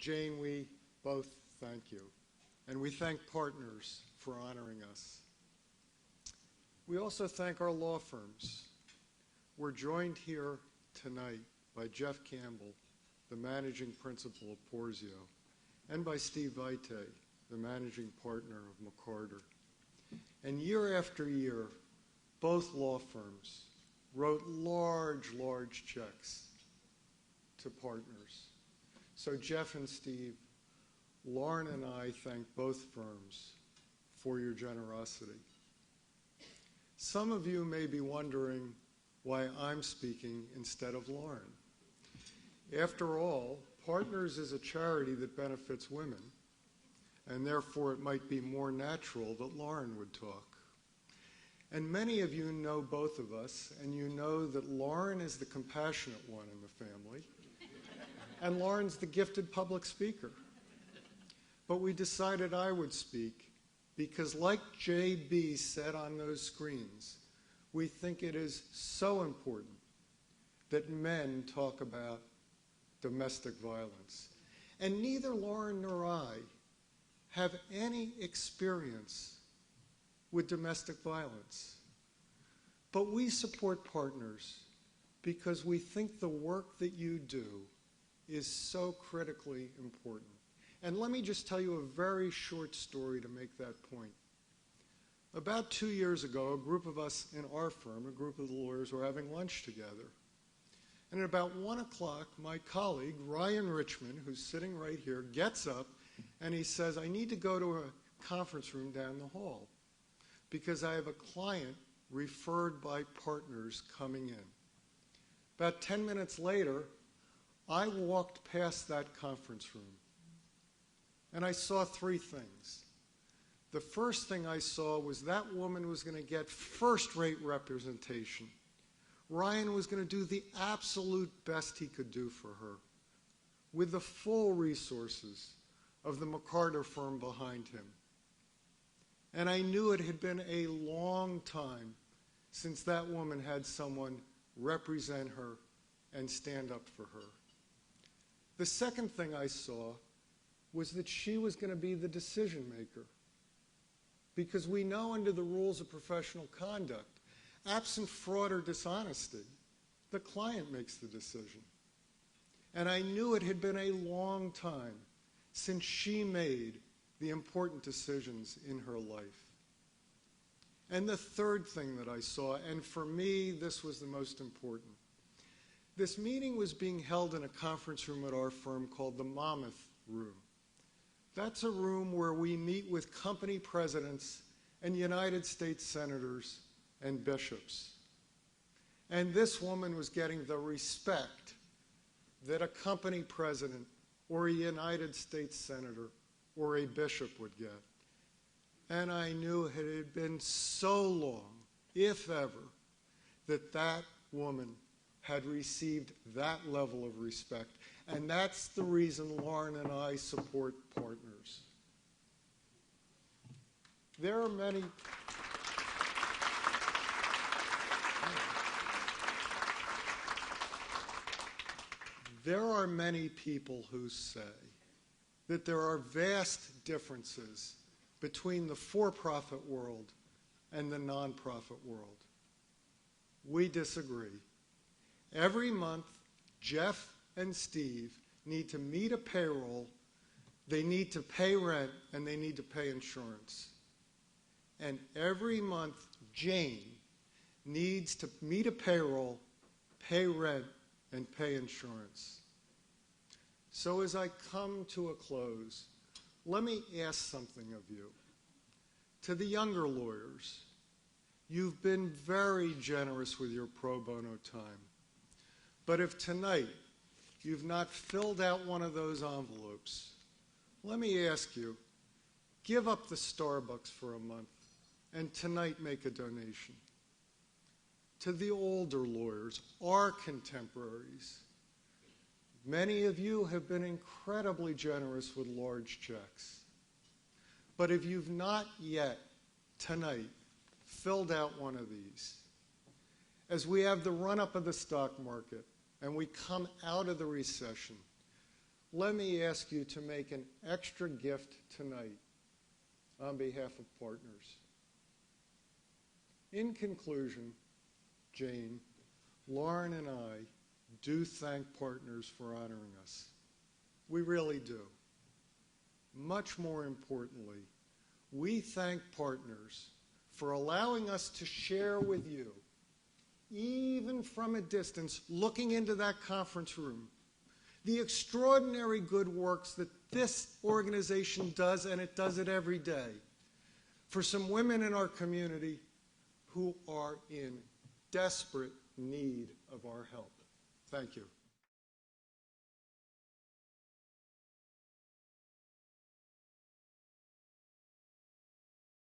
Jane, we both thank you, and we thank partners for honoring us. We also thank our law firms. We're joined here tonight by Jeff Campbell, the managing principal of Porzio, and by Steve Vite, the managing partner of McCarter. And year after year, both law firms wrote large checks to partners. So Jeff and Steve, Lauren and I thank both firms for your generosity. Some of you may be wondering why I'm speaking instead of Lauren. After all, Partners is a charity that benefits women, and therefore it might be more natural that Lauren would talk. And many of you know both of us, and you know that Lauren is the compassionate one in the family, and Lauren's the gifted public speaker. But we decided I would speak because, like JB said on those screens, we think it is so important that men talk about domestic violence. And neither Lauren nor I have any experience with domestic violence. But we support Partners because we think the work that you do is so critically important. And let me just tell you a very short story to make that point. About 2 years ago, a group of us in our firm, a group of the lawyers, were having lunch together. And at about 1 o'clock, my colleague, Ryan Richmond, who's sitting right here, gets up and he says, I need to go to a conference room down the hall because I have a client referred by Partners coming in. About 10 minutes later, I walked past that conference room and I saw three things. The first thing I saw was that woman was going to get first-rate representation. Ryan was going to do the absolute best he could do for her with the full resources of the McCarter firm behind him. And I knew it had been a long time since that woman had someone represent her and stand up for her. The second thing I saw was that she was going to be the decision maker. Because we know under the rules of professional conduct, absent fraud or dishonesty, the client makes the decision. And I knew it had been a long time since she made the important decisions in her life. And the third thing that I saw, and for me this was the most important, this meeting was being held in a conference room at our firm called the Monmouth Room. That's a room where we meet with company presidents and United States senators and bishops. And this woman was getting the respect that a company president or a United States senator or a bishop would get. And I knew it had been so long, if ever, that that woman had received that level of respect. And that's the reason Lauren and I support Partners. There are many people who say that there are vast differences between the for-profit world and the nonprofit world. We disagree. Every month, Jeff and Steve need to meet a payroll, they need to pay rent, and they need to pay insurance. And every month, Jane needs to meet a payroll, pay rent, and pay insurance. So as I come to a close, let me ask something of you. To the younger lawyers, you've been very generous with your pro bono time. But if tonight you've not filled out one of those envelopes, let me ask you, give up the Starbucks for a month and tonight make a donation. To the older lawyers, our contemporaries, many of you have been incredibly generous with large checks. But if you've not yet tonight filled out one of these, as we have the run-up of the stock market and we come out of the recession, let me ask you to make an extra gift tonight on behalf of Partners. In conclusion, Jane, Lauren, and I do thank Partners for honoring us. We really do. Much more importantly, we thank Partners for allowing us to share with you, even from a distance, looking into that conference room, the extraordinary good works that this organization does, and it does it every day, for some women in our community who are in desperate need of our help. Thank you.